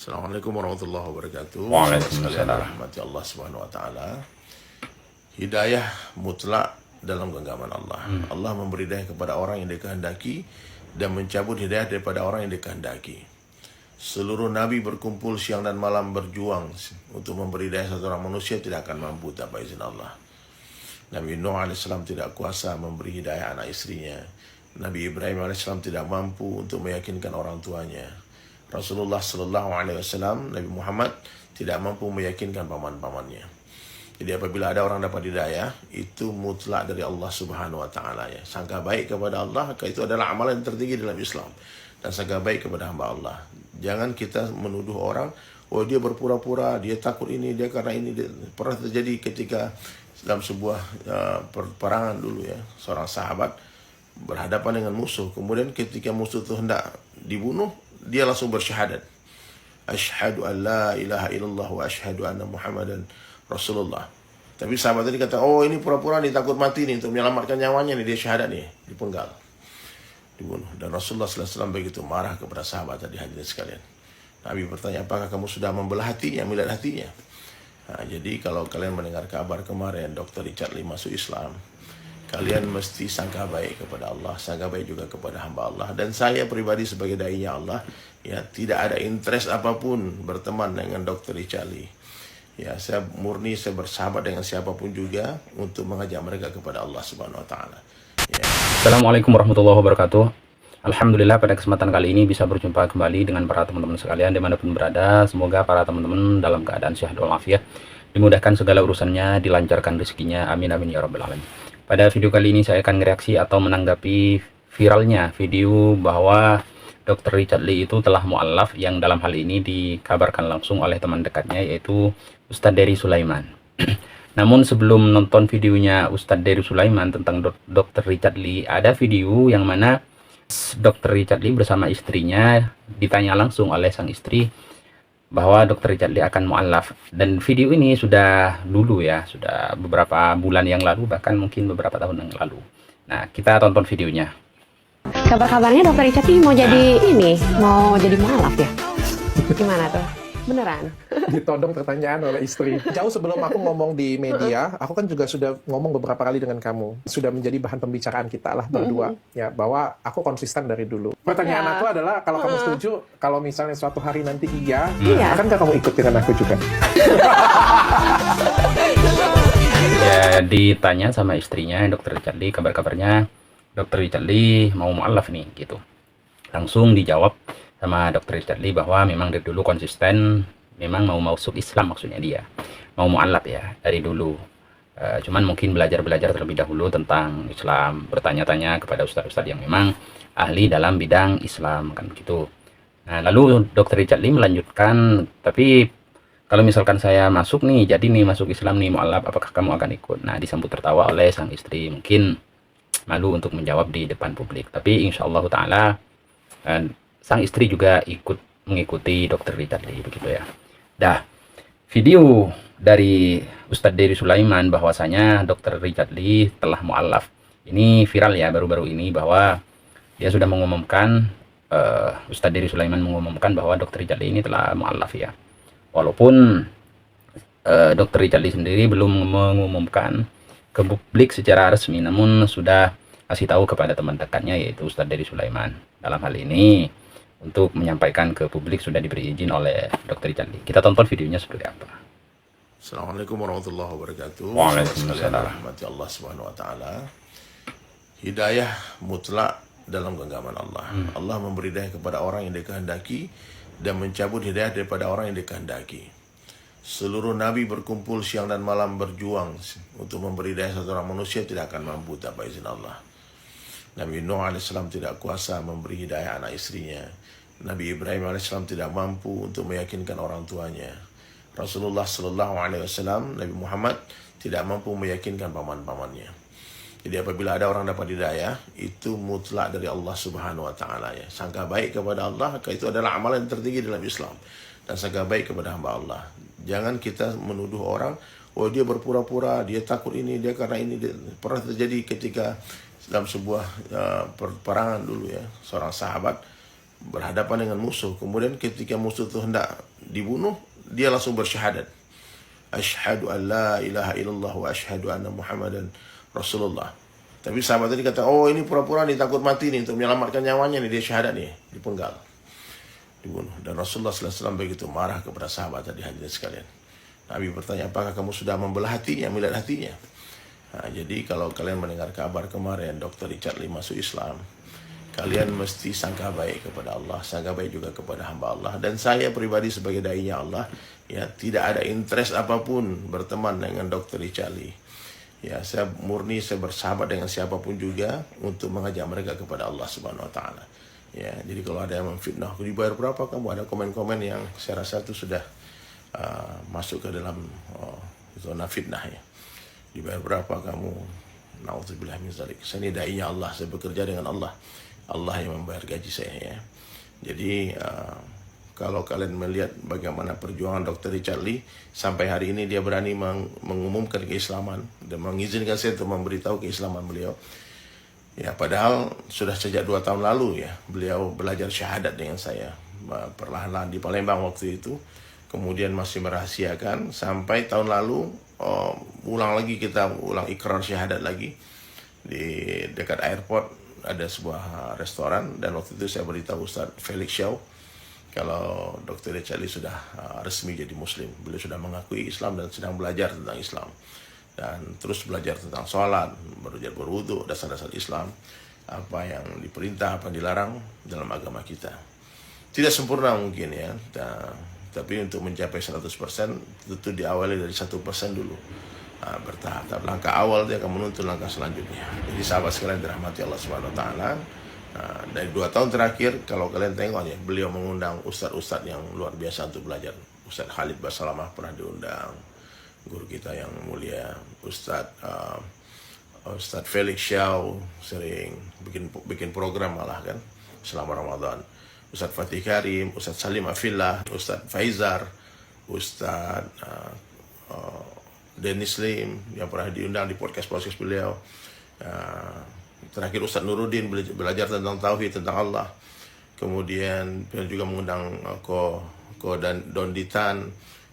Assalamualaikum warahmatullahi wabarakatuh. Sekalian Waalaikumsalam. rahmati Allah Subhanahu wa taala. Hidayah mutlak dalam genggaman Allah. Allah memberi hidayah kepada orang yang dikehendaki dan mencabut hidayah daripada orang yang dikehendaki. Seluruh nabi berkumpul siang dan malam berjuang untuk memberi hidayah satu orang manusia tidak akan mampu tanpa izin Allah. Nabi Nuh AS tidak kuasa memberi hidayah anak istrinya. Nabi Ibrahim AS tidak mampu untuk meyakinkan orang tuanya. Rasulullah SAW, Nabi Muhammad tidak mampu meyakinkan paman-pamannya. Jadi apabila ada orang dapat hidayah, itu mutlak dari Allah Subhanahu wa taala ya. Sangka baik kepada Allah, itu adalah amalan yang tertinggi dalam Islam. Dan sangka baik kepada hamba Allah. Jangan kita menuduh orang, oh dia berpura-pura, dia takut ini, dia karena ini. Pernah terjadi ketika dalam sebuah peperangan dulu ya, seorang sahabat berhadapan dengan musuh. Kemudian ketika musuh itu hendak dibunuh, dia langsung bersyahadat. Asyhadu an la ilaha illallah wa asyhadu anna Muhammadan Rasulullah. Tapi sahabat tadi kata, oh ini pura-pura nih, takut mati nih, untuk menyelamatkan nyawanya nih, dia syahadat nih, dipenggal, dibunuh. Dan Rasulullah SAW begitu marah kepada sahabat tadi, hadirin sekalian. Nabi bertanya, apakah kamu sudah membelah hatinya, melihat hatinya? Nah, jadi kalau kalian mendengar kabar kemarin Dr. Richard Lee masuk Islam, kalian mesti sangka baik kepada Allah, sangka baik juga kepada hamba Allah. Dan saya pribadi sebagai dai-nya Allah, ya tidak ada interest apapun berteman dengan Dr. Richard Lee. Ya, saya murni, saya bersahabat dengan siapapun juga untuk mengajak mereka kepada Allah Subhanahu wa taala. Ya. Assalamualaikum warahmatullahi wabarakatuh. Alhamdulillah pada kesempatan kali ini bisa berjumpa kembali dengan para teman-teman sekalian dimanapun berada. Semoga para teman-teman dalam keadaan sehat walafiat, dimudahkan segala urusannya, dilancarkan rezekinya, amin amin ya rabbal alamin. Pada video kali ini saya akan reaksi atau menanggapi viralnya video bahwa Dr. Richard Lee itu telah mu'alaf, yang dalam hal ini dikabarkan langsung oleh teman dekatnya, yaitu Ustadz Dery Sulaiman. Namun sebelum nonton videonya Ustadz Dery Sulaiman tentang Dr. Richard Lee, ada video yang mana Dr. Richard Lee bersama istrinya ditanya langsung oleh sang istri bahwa Dr. Richard Lee akan mu'alaf. Dan video ini sudah dulu ya, sudah beberapa bulan yang lalu, bahkan mungkin beberapa tahun yang lalu. Nah, kita tonton videonya. Kabar-kabarnya Dr. Richard Lee mau jadi mau jadi mualaf ya? Gimana tuh? Beneran? Ditodong pertanyaan oleh istri. Jauh sebelum aku ngomong di media, aku kan juga sudah ngomong beberapa kali dengan kamu. Sudah menjadi bahan pembicaraan kita lah berdua. Ya, bahwa aku konsisten dari dulu. Pertanyaan aku adalah, kalau kamu setuju, kalau misalnya suatu hari nanti iya, akankah kamu ikut dengan aku juga? Ya, ditanya sama istrinya Dr. Richard Lee, kabar-kabarnya Dr. Richard Lee mau mu'alaf nih gitu. Langsung dijawab sama Dr. Richard Lee bahwa memang dari dulu konsisten, memang mau masuk Islam, maksudnya dia mau mu'alaf ya dari dulu. Cuman mungkin belajar terlebih dahulu tentang Islam, bertanya-tanya kepada ustadz-ustadz yang memang ahli dalam bidang Islam, kan gitu. Nah, lalu Dr. Richard Lee melanjutkan, tapi kalau misalkan saya masuk nih, jadi nih masuk Islam nih, mu'alaf, apakah kamu akan ikut? Nah, disambut tertawa oleh sang istri, mungkin malu untuk menjawab di depan publik. Tapi insya Allah ta'ala sang istri juga mengikuti Dr. Richard Lee, begitu ya. Dah, video dari Ustadz Dery Sulaiman bahwasanya Dr. Richard Lee telah mu'alaf. Ini viral ya baru-baru ini, bahwa dia sudah mengumumkan, Ustadz Dery Sulaiman mengumumkan bahwa Dr. Richard Lee ini telah mu'alaf ya. Walaupun Dr. Richard Lee sendiri belum mengumumkan ke publik secara resmi, namun sudah kasih tahu kepada teman dekatnya, yaitu Ustadz Dery Sulaiman. Dalam hal ini untuk menyampaikan ke publik sudah diberi izin oleh Dr. Richard Lee. Kita tonton videonya seperti apa. Assalamualaikum warahmatullahi wabarakatuh. Waalaikumsalam. Sekalian rahmati Allah Subhanahu wa taala. Hidayah mutlak dalam genggaman Allah. Allah memberi hidayah kepada orang yang dikehendaki dan mencabut hidayah daripada orang yang dikehendaki. Seluruh nabi berkumpul siang dan malam berjuang untuk memberi hidayah satu orang manusia tidak akan mampu tanpa izin Allah. Nabi Nuh AS tidak kuasa memberi hidayah anak istrinya. Nabi Ibrahim AS tidak mampu untuk meyakinkan orang tuanya. Rasulullah SAW, Nabi Muhammad tidak mampu meyakinkan paman-pamannya. Jadi apabila ada orang dapat hidayah, itu mutlak dari Allah Subhanahu wa taala ya. Sangka baik kepada Allah, itu adalah amalan yang tertinggi dalam Islam. Dan sangka baik kepada hamba Allah. Jangan kita menuduh orang, oh dia berpura-pura, dia takut ini, dia karena ini. Pernah terjadi ketika dalam sebuah peperangan dulu ya, seorang sahabat berhadapan dengan musuh. Kemudian ketika musuh itu hendak dibunuh, dia langsung bersyahadat. Asyhadu an la ilaha illallah wa asyhadu anna Muhammadan Rasulullah. Tapi sahabat tadi kata, oh ini pura-pura nih takut mati nih untuk menyelamatkan nyawanya nih, dia syahadat nih, dipenggal, dibunuh. Dan Rasulullah SAW begitu marah kepada sahabat tadi, hadirin sekalian. Nabi bertanya, apakah kamu sudah membelah hatinya, melihat hatinya? Nah, jadi kalau kalian mendengar kabar kemarin Dr. Richard Lee masuk Islam, kalian mesti sangka baik kepada Allah, sangka baik juga kepada hamba Allah. Dan saya pribadi sebagai dai-nya Allah, ya tidak ada interest apapun berteman dengan Dr. Richard Lee. Ya, saya murni, saya bersahabat dengan siapapun juga untuk mengajak mereka kepada Allah Subhanahu Wa Taala. Ya, jadi kalau ada yang memfitnah, dibayar berapa kamu? Ada komen-komen yang saya rasa itu sudah masuk ke dalam zona fitnah ya. Dibayar berapa kamu? Nauzubillah min zalik. Saya ini dai-nya Allah, saya bekerja dengan Allah. Allah yang membayar gaji saya ya. Jadi kalau kalian melihat bagaimana perjuangan Dr. Richard Lee sampai hari ini dia berani mengumumkan keislaman dan mengizinkan saya untuk memberitahu keislaman beliau. Ya, padahal sudah sejak 2 tahun lalu ya beliau belajar syahadat dengan saya perlahan-lahan di Palembang waktu itu. Kemudian masih merahasiakan sampai tahun lalu ulang ikrar syahadat lagi di dekat airport ada sebuah restoran, dan waktu itu saya beritahu Ustaz Felix Shaw kalau Dr. Richard Lee sudah resmi jadi muslim. Beliau sudah mengakui Islam dan sedang belajar tentang Islam dan terus belajar tentang sholat, belajar berwudu, dasar-dasar Islam, apa yang diperintah, apa yang dilarang dalam agama kita. Tidak sempurna mungkin ya, tapi untuk mencapai 100% tentu diawali dari 1% dulu, bertahap. Langkah awal dia akan menuntun langkah selanjutnya. Jadi sahabat sekalian dirahmati Allah Subhanahu Wa Taala, dari 2 tahun terakhir kalau kalian tengok ya, beliau mengundang ustadz-ustadz yang luar biasa untuk belajar. Ustadz Khalid Basalamah pernah diundang, guru kita yang mulia Ustadz Felix Shaw sering bikin program malah kan selama Ramadan. Ustadz Fatih Karim, Ustadz Salim Afillah, Ustadz Faizar, Ustadz Dennis Lim yang pernah diundang di podcast beliau. Terakhir Ustadz Nuruddin belajar tentang tauhid, tentang Allah. Kemudian beliau juga mengundang Ko Donditan,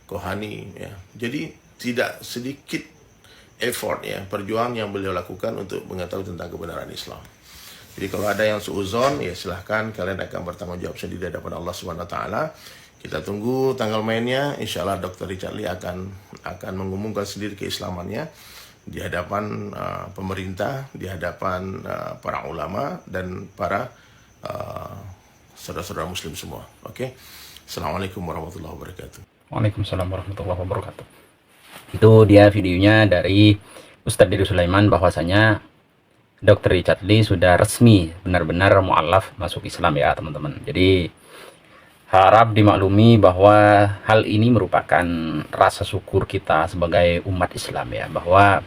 Ko Hani ya. Jadi tidak sedikit effort ya, perjuangan yang beliau lakukan untuk mengetahui tentang kebenaran Islam. Jadi kalau ada yang suuzon, ya silahkan kalian akan bertanggung jawab sendiri di hadapan Allah Subhanahu Wa Taala. Kita tunggu tanggal mainnya. Insya Allah Dr. Richard Lee akan mengumumkan sendiri keislamannya di hadapan pemerintah, di hadapan para ulama dan para saudara-saudara Muslim semua. Oke. Assalamualaikum warahmatullahi wabarakatuh. Waalaikumsalam warahmatullahi wabarakatuh. Itu dia videonya dari Ustadz Diri Sulaiman, bahwasanya Dr. Richard Lee sudah resmi benar-benar mu'alaf masuk Islam ya teman-teman. Jadi harap dimaklumi bahwa hal ini merupakan rasa syukur kita sebagai umat Islam ya, bahwa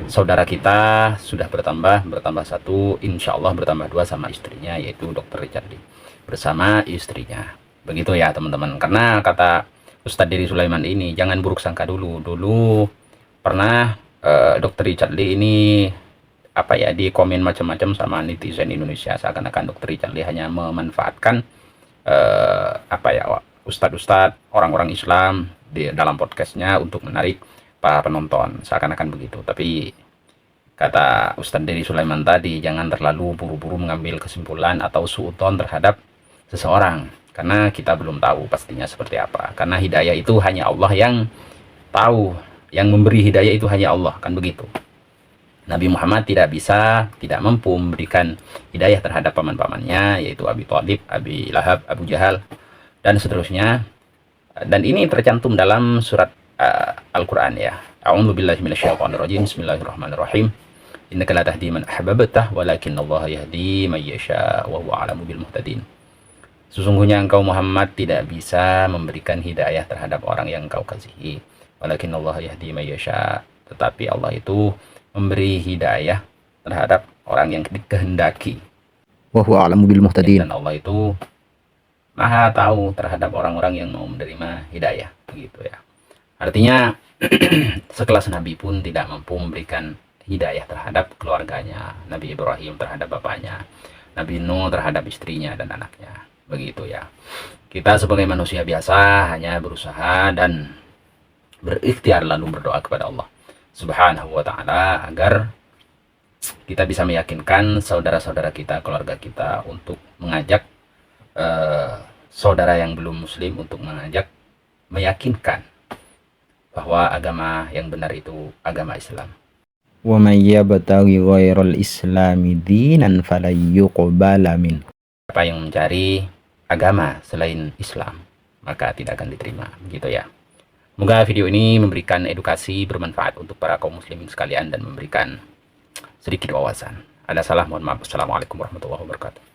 saudara kita sudah bertambah 1, insya Allah bertambah 2 sama istrinya, yaitu Dr. Richard Lee bersama istrinya. Begitu ya teman-teman. Karena kata Ustadz Diri Sulaiman ini, jangan buruk sangka dulu. Dulu pernah Dr. Richard Lee ini di komen macam-macam sama netizen Indonesia, seakan-akan Dr. Richard Lee hanya memanfaatkan ustadz-ustadz orang-orang Islam dalam podcastnya untuk menarik para penonton, seakan-akan begitu. Tapi kata Ustadz Diri Sulaiman tadi, jangan terlalu buru-buru mengambil kesimpulan atau suudzon terhadap seseorang, karena kita belum tahu pastinya seperti apa. Karena hidayah itu hanya Allah yang tahu, yang memberi hidayah itu hanya Allah, kan begitu. Nabi Muhammad tidak mampu memberikan hidayah terhadap paman-pamannya, yaitu Abi Thalib, Abi Lahab, Abu Jahal, dan seterusnya. Dan ini tercantum dalam surat Al-Quran ya. A'udzubillahi minasyaitonirrajim. Bismillahirrahmanirrahim. Innaka la tahdi man ahbabta walakinallaha yahdi may yasha wa huwa a'lamu bil muhtadin. Sesungguhnya engkau Muhammad tidak bisa memberikan hidayah terhadap orang yang engkau kasihi. Walakinallaha yahdi may yasha. Tetapi Allah itu memberi hidayah terhadap orang yang dikehendaki. Wa huwa a'lamu bil muhtadin. Dan Allah itu Maha tahu terhadap orang-orang yang mau menerima hidayah, begitu ya. Artinya sekelas Nabi pun tidak mampu memberikan hidayah terhadap keluarganya. Nabi Ibrahim terhadap bapaknya, Nabi Nuh terhadap istrinya dan anaknya, begitu ya. Kita sebagai manusia biasa hanya berusaha dan berikhtiar lalu berdoa kepada Allah Subhanahu wa ta'ala agar kita bisa meyakinkan saudara-saudara kita, keluarga kita untuk mengajak saudara yang belum muslim untuk meyakinkan bahwa agama yang benar itu agama Islam. وَمَنْ يَبْتَغِي غَيْرَ الْإِسْلَامِ دِينًا فَلَنْ يُقْبَلَ مِنْهُ. Siapa yang mencari agama selain Islam, maka tidak akan diterima, begitu ya. Semoga video ini memberikan edukasi bermanfaat untuk para kaum muslimin sekalian dan memberikan sedikit wawasan. Ada salah, mohon maaf. Assalamualaikum warahmatullahi wabarakatuh.